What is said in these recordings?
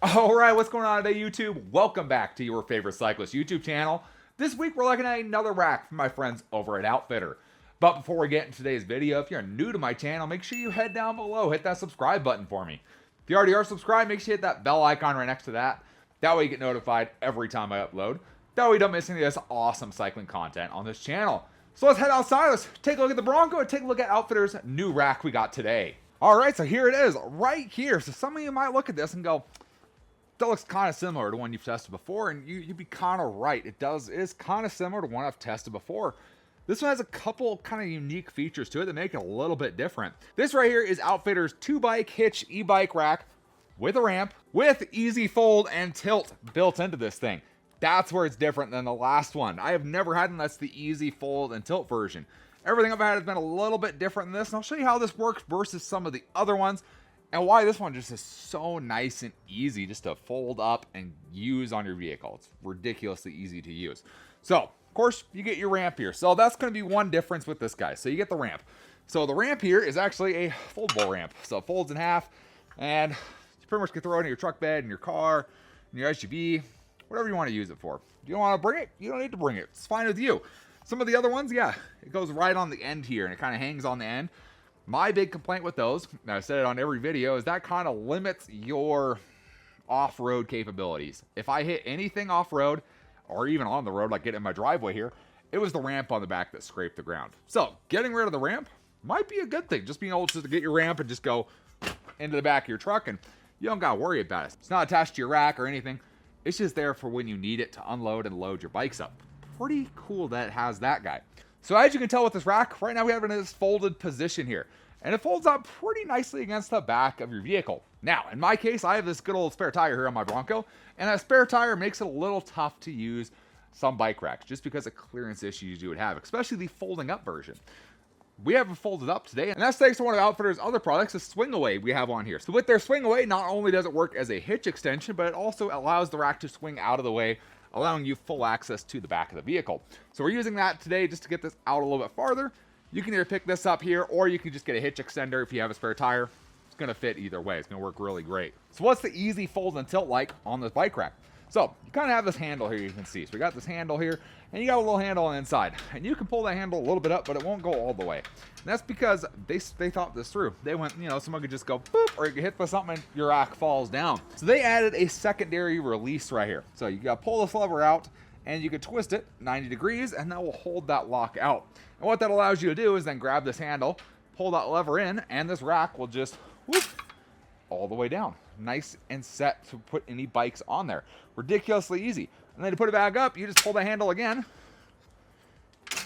Alright, what's going on today, YouTube? Welcome back to your favorite cyclist YouTube channel. This week we're looking at another rack from my friends over at OUTFITR. But before we get into today's video, if you're new to my channel, make sure you head down below, hit that subscribe button for me. If you already are subscribed, make sure you hit that bell icon right next to that. That way you get notified every time I upload. That way you don't miss any of this awesome cycling content on this channel. So let's head outside, let's take a look at the Bronco and take a look at OUTFITR's new rack we got today. Alright, so here it is, right here. So some of you might look at this and go, that looks kind of similar to one you've tested before, and you'd be kind of right. It is kind of similar to one I've tested before. This one has a couple kind of unique features to it that make it a little bit different. This right here is OUTFITR's 2-bike Hitch E-Bike Rack with a ramp, with easy fold and tilt built into this thing. That's where it's different than the last one. I have never had one that's the easy fold and tilt version. Everything I've had has been a little bit different than this, and I'll show you how this works versus some of the other ones, and why this one just is so nice and easy just to fold up and use on your vehicle. It's ridiculously easy to use. So, of course, you get your ramp here. So that's going to be one difference with this guy. So you get the ramp. So the ramp here is actually a foldable ramp. So it folds in half, and you pretty much can throw it in your truck bed, in your car, in your SUV, whatever you want to use it for. If you don't want to bring it, you don't need to bring it. It's fine with you. Some of the other ones, yeah, it goes right on the end here, and it kind of hangs on the end. My big complaint with those, and I've said it on every video, is that kind of limits your off-road capabilities. If I hit anything off-road, or even on the road, like getting in my driveway here, it was the ramp on the back that scraped the ground. So, getting rid of the ramp might be a good thing. Just being able to get your ramp and just go into the back of your truck, and you don't gotta worry about it. It's not attached to your rack or anything. It's just there for when you need it to unload and load your bikes up. Pretty cool that it has that guy. So as you can tell with this rack, right now we have it in this folded position here. And it folds up pretty nicely against the back of your vehicle. Now, in my case, I have this good old spare tire here on my Bronco, and that spare tire makes it a little tough to use some bike racks, just because of clearance issues you would have, especially the folding up version. We have it folded up today, and that's thanks to one of OUTFITR's other products, the Swing Away we have on here. So with their Swing Away, not only does it work as a hitch extension, but it also allows the rack to swing out of the way, allowing you full access to the back of the vehicle. So we're using that today just to get this out a little bit farther. You can either pick this up here, or you can just get a hitch extender if you have a spare tire. It's gonna fit either way. It's gonna work really great. So what's the easy fold and tilt like on this bike rack? So you kind of have this handle here you can see. So we got this handle here, and you got a little handle on the inside. And you can pull that handle a little bit up, but it won't go all the way. And that's because they thought this through. They went, you know, someone could just go boop, or you could hit with something and your rack falls down. So they added a secondary release right here. So you gotta pull this lever out, and you can twist it 90 degrees, and that will hold that lock out. And what that allows you to do is then grab this handle, pull that lever in, and this rack will just whoop, all the way down. Nice and set to put any bikes on there. Ridiculously easy. And then to put it back up, you just pull the handle again,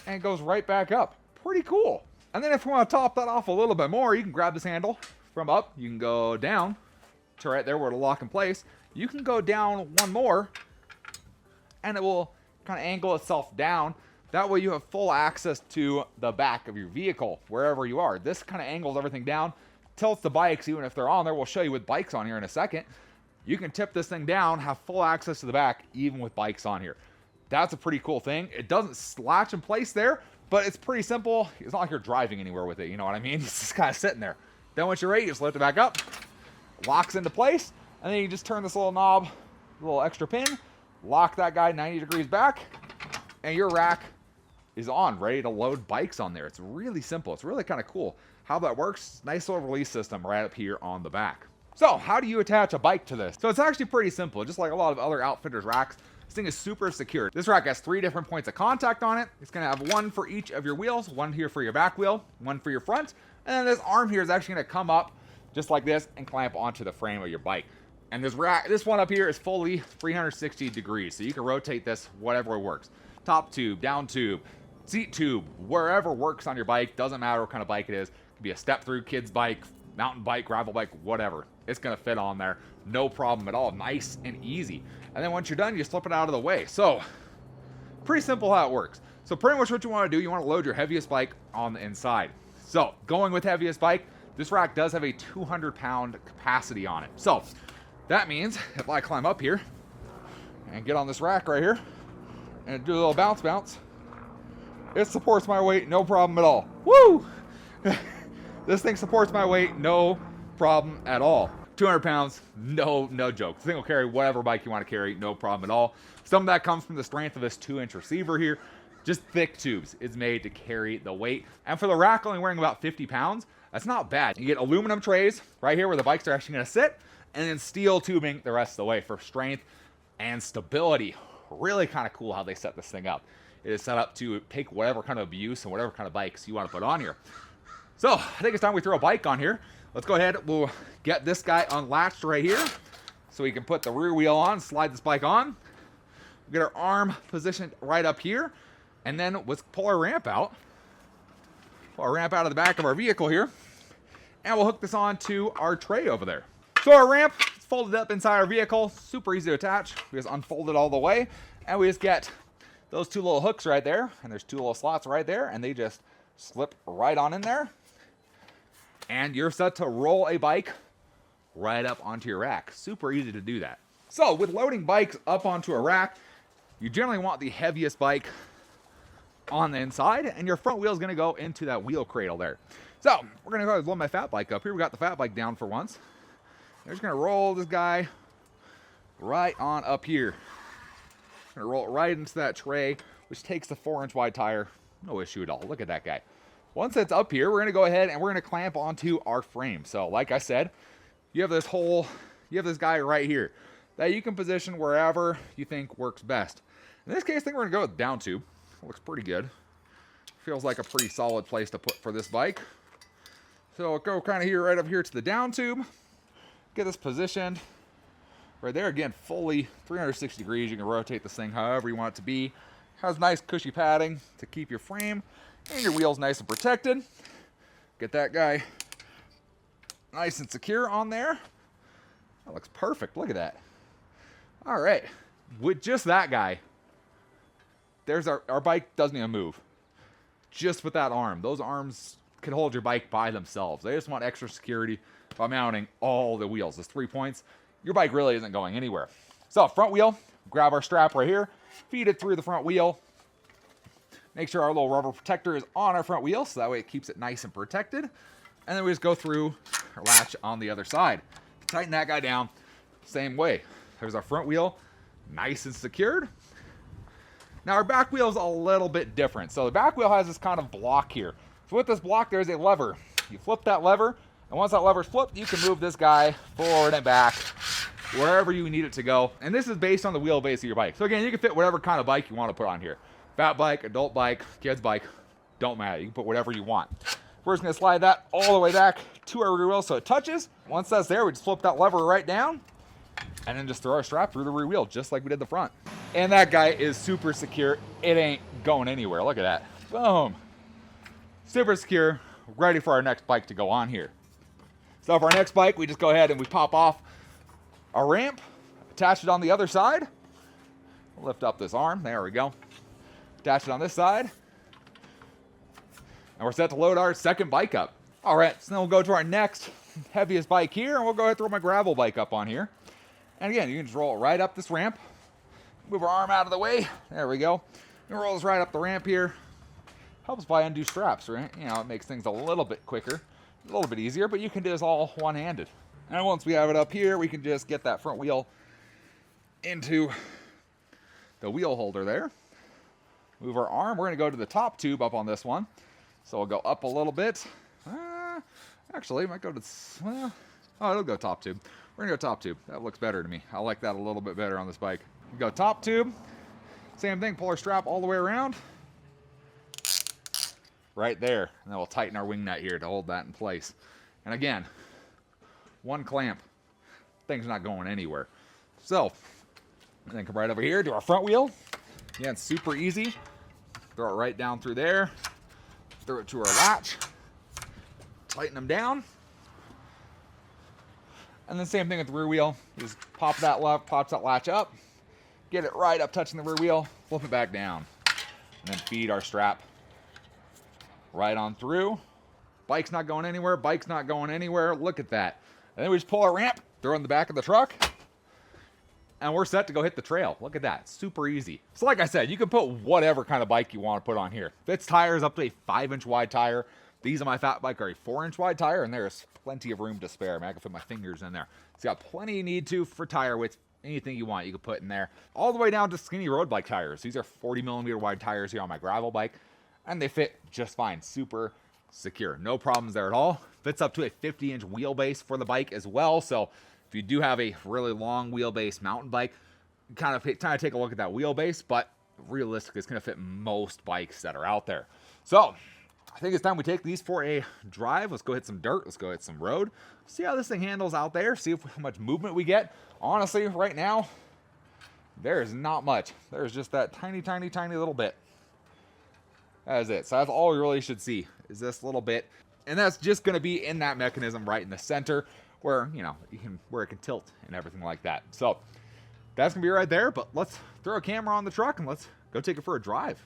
and it goes right back up. Pretty cool. And then if you want to top that off a little bit more, you can grab this handle from up, you can go down to right there where it'll lock in place. You can go down one more, and it will kind of angle itself down. That way you have full access to the back of your vehicle, wherever you are. This kind of angles everything down, tilts the bikes, even if they're on there. We'll show you with bikes on here in a second. You can tip this thing down, have full access to the back, even with bikes on here. That's a pretty cool thing. It doesn't latch in place there, but it's pretty simple. It's not like you're driving anywhere with it, you know what I mean? It's just kind of sitting there. Then once you're ready, you just lift it back up, locks into place, and then you just turn this little knob, little extra pin, lock that guy 90 degrees back, and your rack is on, ready to load bikes on there. It's really simple. It's really kind of cool how that works. Nice little release system right up here on the back. So how do you attach a bike to this? So it's actually pretty simple. Just like a lot of other OUTFITR's racks, this thing is super secure. This rack has 3 different points of contact on it. It's gonna have one for each of your wheels, one here for your back wheel, one for your front, and then this arm here is actually gonna come up just like this and clamp onto the frame of your bike. And this one up here is fully 360 degrees, so you can rotate this whatever works. Top tube, down tube, seat tube, wherever works on your bike. Doesn't matter what kind of bike it is. It could be a step-through kid's bike, mountain bike, gravel bike, whatever. It's gonna fit on there, no problem at all. Nice and easy. And then once you're done, you just flip it out of the way. So, pretty simple how it works. So pretty much what you wanna do, you wanna load your heaviest bike on the inside. So, going with heaviest bike, this rack does have a 200-pound capacity on it. So, that means if I climb up here and get on this rack right here and do a little bounce, it supports my weight, no problem at all. Woo! This thing supports my weight, no problem at all. 200 pounds, no joke. This thing will carry whatever bike you want to carry, no problem at all. Some of that comes from the strength of this 2-inch receiver here. Just thick tubes. It's made to carry the weight. And for the rack only wearing about 50 pounds, that's not bad. You get aluminum trays right here where the bikes are actually going to sit, and then steel tubing the rest of the way for strength and stability. Really kind of cool how they set this thing up. It is set up to take whatever kind of abuse and whatever kind of bikes you want to put on here. So I think it's time we throw a bike on here. Let's go ahead. We'll get this guy unlatched right here so we can put the rear wheel on, slide this bike on. We'll get our arm positioned right up here, and then let's pull our ramp out. Pull our ramp out of the back of our vehicle here, and we'll hook this on to our tray over there. So our ramp is folded up inside our vehicle. Super easy to attach. We just unfold it all the way, and we just get those 2 little hooks right there, and there's 2 little slots right there, and they just slip right on in there. And you're set to roll a bike right up onto your rack. Super easy to do that. So with loading bikes up onto a rack, you generally want the heaviest bike on the inside, and your front wheel is going to go into that wheel cradle there. So we're going to go ahead and load my fat bike up here. We got the fat bike down for once. We're just going to roll this guy right on up here. Going to roll it right into that tray, which takes the 4-inch wide tire. No issue at all. Look at that guy. Once it's up here, we're going to go ahead and we're going to clamp onto our frame. So like I said, you have this guy right here that you can position wherever you think works best. In this case, I think we're going to go with down tube. Looks pretty good. Feels like a pretty solid place to put for this bike. So I'll go kind of here, right up here to the down tube. Get this positioned right there. Again, fully 360 degrees. You can rotate this thing however you want it to be. Has nice cushy padding to keep your frame and your wheels nice and protected. Get that guy nice and secure on there. That looks perfect. Look at that. All right. With just that guy, there's our bike doesn't even move. Just with that arm. Those arms can hold your bike by themselves. They just want extra security by mounting all the wheels. Those 3 points, your bike really isn't going anywhere. So front wheel, grab our strap right here, feed it through the front wheel. Make sure our little rubber protector is on our front wheel, so that way it keeps it nice and protected. And then we just go through our latch on the other side. Tighten that guy down, same way. There's our front wheel, nice and secured. Now our back wheel is a little bit different. So the back wheel has this kind of block here. So with this block, there's a lever. You flip that lever, and once that lever's flipped, you can move this guy forward and back, wherever you need it to go. And this is based on the wheelbase of your bike. So again, you can fit whatever kind of bike you want to put on here. Fat bike, adult bike, kid's bike, don't matter. You can put whatever you want. We're just going to slide that all the way back to our rear wheel so it touches. Once that's there, we just flip that lever right down and then just throw our strap through the rear wheel just like we did the front. And that guy is super secure. It ain't going anywhere. Look at that. Boom. Super secure, ready for our next bike to go on here. So for our next bike, we just go ahead and we pop off our ramp, attach it on the other side. Lift up this arm. There we go. Attach it on this side. And we're set to load our second bike up. All right, so then we'll go to our next heaviest bike here, and we'll go ahead and throw my gravel bike up on here. And again, you can just roll it right up this ramp. Move our arm out of the way. There we go. And roll this right up the ramp here. Helps by undue straps, right? You know, it makes things a little bit quicker, a little bit easier, but you can do this all one-handed. And once we have it up here, we can just get that front wheel into the wheel holder there. Move our arm. We're going to go to the top tube up on this one. So we'll go up a little bit. Actually, it might go to, well, oh, it'll go top tube. We're going to go top tube. That looks better to me. I like that a little bit better on this bike. We go top tube. Same thing, pull our strap all the way around. Right there. And then we'll tighten our wing nut here to hold that in place. And again, one clamp. Thing's not going anywhere. So, and then come right over here to our front wheel. Again, it's super easy. Throw it right down through there. Throw it to our latch. Tighten them down. And then same thing with the rear wheel. Just pop that latch up. Get it right up touching the rear wheel. Flip it back down. And then feed our strap right on through. Bike's not going anywhere. Bike's not going anywhere. Look at that. And then we just pull our ramp, throw it in the back of the truck. And we're set to go hit the trail. Look at that. Super easy. So like I said, you can put whatever kind of bike you want to put on here. Fits tires up to a 5-inch wide tire. These on my fat bike are a 4-inch wide tire, and there's plenty of room to spare. I mean, I can fit my fingers in there. It's got plenty you need to for tire width. Anything you want, you can put in there. All the way down to skinny road bike tires. These are 40mm wide tires here on my gravel bike, and they fit just fine. Super secure. No problems there at all. Fits up to a 50-inch wheelbase for the bike as well. So if you do have a really long wheelbase mountain bike, kind of take a look at that wheelbase, but realistically, it's going to fit most bikes that are out there. So I think it's time we take these for a drive. Let's go hit some dirt. Let's go hit some road. See how this thing handles out there. See how much movement we get. Honestly, right now, there's not much. There's just that tiny, tiny, tiny little bit. That is it. So that's all we really should see is this little bit. And that's just going to be in that mechanism right in the center where, you know, where it can tilt and everything like that. So that's going to be right there. But let's throw a camera on the truck and let's go take it for a drive.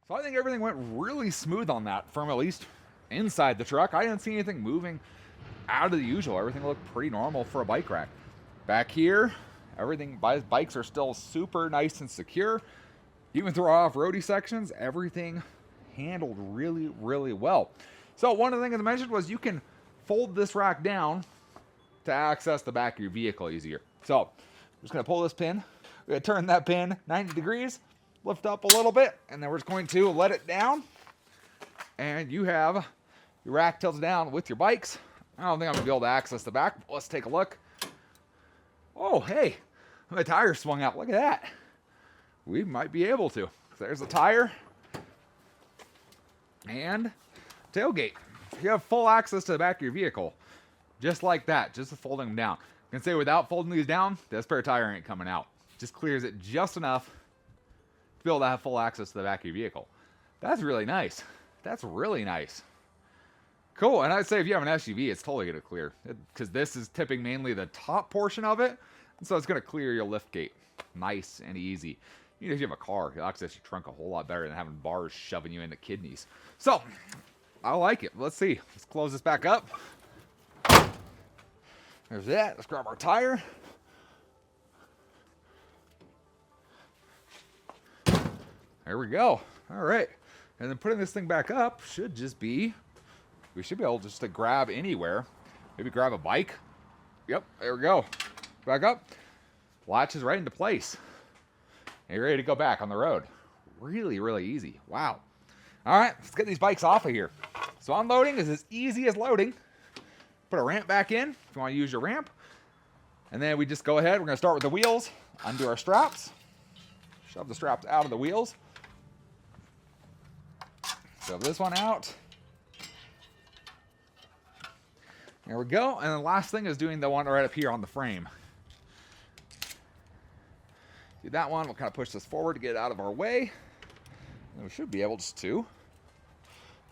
So I think everything went really smooth on that from at least inside the truck. I didn't see anything moving out of the usual. Everything looked pretty normal for a bike rack. Back here, everything, bikes are still super nice and secure. Even through off-roady sections, everything handled really, really well. So one of the things I mentioned was you can fold this rack down to access the back of your vehicle easier. So I'm just going to pull this pin. We're going to turn that pin 90 degrees, lift up a little bit, and then we're just going to let it down. And you have your rack tilted down with your bikes. I don't think I'm going to be able to access the back, but let's take a look. Oh, hey, my tire swung out. Look at that. We might be able to. There's the tire and tailgate. You have full access to the back of your vehicle, just like that, just folding them down. I can say without folding these down, the spare tire ain't coming out. Just clears it just enough to be able to have full access to the back of your vehicle. That's really nice. That's really nice. Cool, and I'd say if you have an SUV, it's totally going to clear, because this is tipping mainly the top portion of it, and so it's going to clear your lift gate nice and easy. Even if you have a car, you'll access your trunk a whole lot better than having bars shoving you into kidneys. So, I like it. Let's see. Let's close this back up. There's that. Let's grab our tire. There we go. All right. And then putting this thing back up should just be, we should be able just to grab anywhere. Maybe grab a bike. Yep, there we go. Back up. Latches right into place. And you're ready to go back on the road. Really, really easy. Wow. All right, let's get these bikes off of here. So unloading is as easy as loading. Put a ramp back in if you want to use your ramp. And then we just go ahead. We're going to start with the wheels. Undo our straps. Shove the straps out of the wheels. Shove this one out. There we go. And the last thing is doing the one right up here on the frame. Do that one. We'll kind of push this forward to get it out of our way. And we should be able to.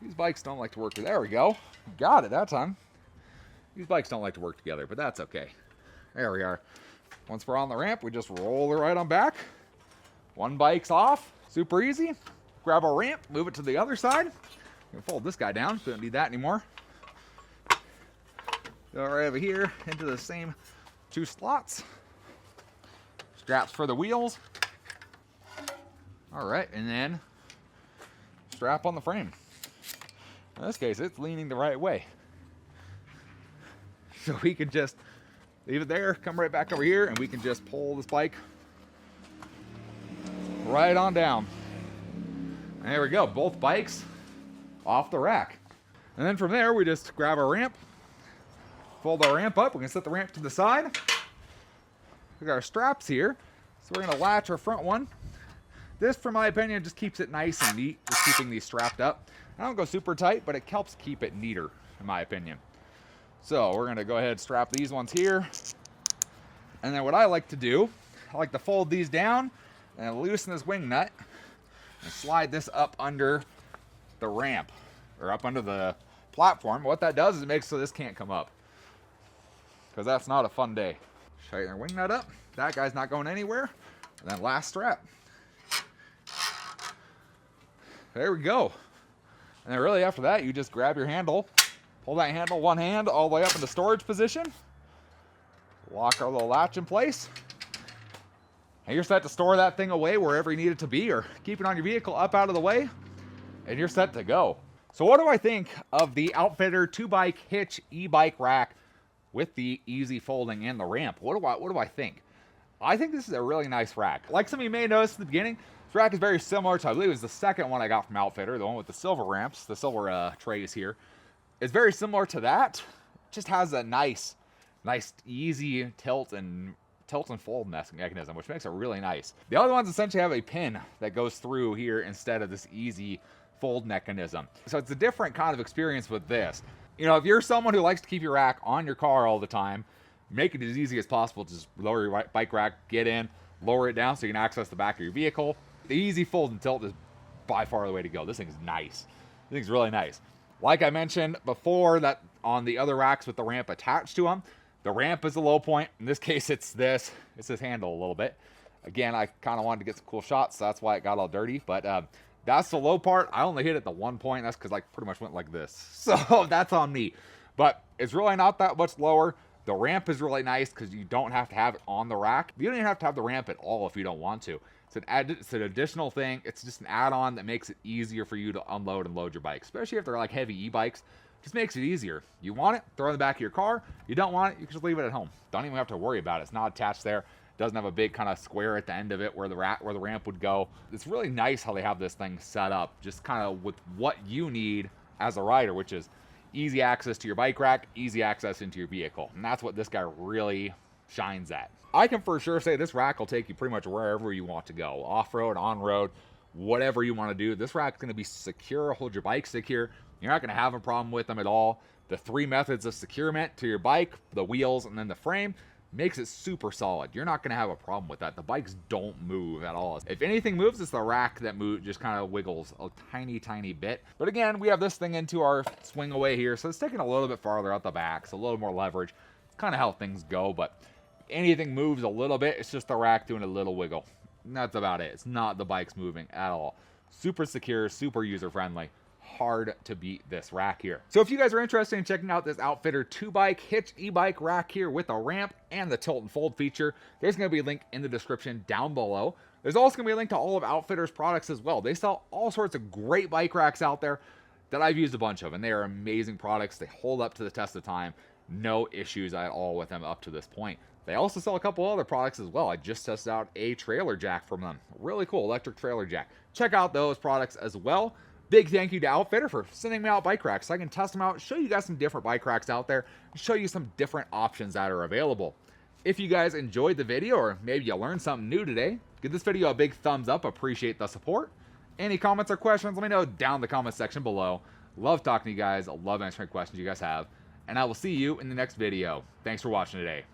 These bikes don't like to work. There we go. Got it that time. These bikes don't like to work together, but that's okay. There we are. Once we're on the ramp, we just roll it right on back. One bike's off, super easy. Grab our ramp, move it to the other side. We'll fold this guy down, so we don't need that anymore. Go right over here into the same 2 slots. Straps for the wheels. All right, and then strap on the frame. In this case, it's leaning the right way. So we can just leave it there, come right back over here, and we can just pull this bike right on down. And there we go, both bikes off the rack. And then from there, we just grab our ramp, fold our ramp up. We can set the ramp to the side. We got our straps here. So we're gonna latch our front one. This, for my opinion, just keeps it nice and neat, just keeping these strapped up. I don't go super tight, but it helps keep it neater, in my opinion. So we're gonna go ahead and strap these ones here. And then what I like to do, I like to fold these down and loosen this wing nut and slide this up under the ramp, or up under the platform. What that does is it makes so this can't come up, because that's not a fun day. Tighten our wing nut up. That guy's not going anywhere. And then last strap. There we go. And then really after that, you just grab your handle, pull that handle one hand all the way up into storage position, lock our little latch in place, and you're set to store that thing away wherever you need it to be, or keep it on your vehicle up out of the way, and you're set to go. So what do I think of the OUTFITR 2-bike Hitch E-Bike Rack with the easy folding and the ramp? What do I think? I think this is a really nice rack. Like some of you may notice at the beginning, this rack is very similar to, I believe it was the second one I got from OUTFITR, the one with the silver ramps, the silver trays here. It's very similar to that. It just has a nice easy tilt and fold mechanism, which makes it really nice. The other ones essentially have a pin that goes through here instead of this easy fold mechanism. So it's a different kind of experience with this. You know, if you're someone who likes to keep your rack on your car all the time, make it as easy as possible. Just lower your bike rack, get in, lower it down so you can access the back of your vehicle. The easy fold and tilt is by far the way to go. This thing is nice. This thing's really nice. Like I mentioned before, that on the other racks with the ramp attached to them, the ramp is the low point. In this case, it's this handle a little bit. Again, I kind of wanted to get some cool shots, so that's why it got all dirty. But that's the low part. I only hit it the one point. That's because I pretty much went like this. So that's on me. But it's really not that much lower. The ramp is really nice because you don't have to have it on the rack. You don't even have to have the ramp at all if you don't want to. It's an additional thing. It's just an add-on that makes it easier for you to unload and load your bike, especially if they're like heavy e-bikes. Just makes it easier. You want it, throw it in the back of your car. You don't want it, you can just leave it at home. Don't even have to worry about it. It's not attached there. It doesn't have a big kind of square at the end of it where the ramp would go. It's really nice how they have this thing set up, just kind of with what you need as a rider, which is easy access to your bike rack, easy access into your vehicle. And that's what this guy really shines at. I can for sure say this rack will take you pretty much wherever you want to go. Off-road, on-road, whatever you want to do. This rack's going to be secure, hold your bike secure. You're not going to have a problem with them at all. The 3 methods of securement to your bike, the wheels, and then the frame, makes it super solid. You're not going to have a problem with that. The bikes don't move at all. If anything moves, it's the rack that just kind of wiggles a tiny bit. But again, we have this thing into our swing away here, so it's taking a little bit farther out the back, so a little more leverage. It's kind of how things go, but if anything moves a little bit, it's just the rack doing a little wiggle. And that's about it. It's not the bikes moving at all. Super secure, super user-friendly. Hard to beat this rack here. So if you guys are interested in checking out this OUTFITR 2-bike Hitch E-Bike Rack here with a ramp and the tilt and fold feature, there's going to be a link in the description down below. There's also going to be a link to all of OUTFITR's products as well. They sell all sorts of great bike racks out there that I've used a bunch of, and they are amazing products. They hold up to the test of time. No issues at all with them up to this point. They also sell a couple other products as well. I just tested out a trailer jack from them. Really cool electric trailer jack. Check out those products as well. Big thank you to OUTFITR for sending me out bike racks so I can test them out, show you guys some different bike racks out there, and show you some different options that are available. If you guys enjoyed the video, or maybe you learned something new today, give this video a big thumbs up. Appreciate the support. Any comments or questions, let me know down in the comment section below. Love talking to you guys. I love answering questions you guys have. And I will see you in the next video. Thanks for watching today.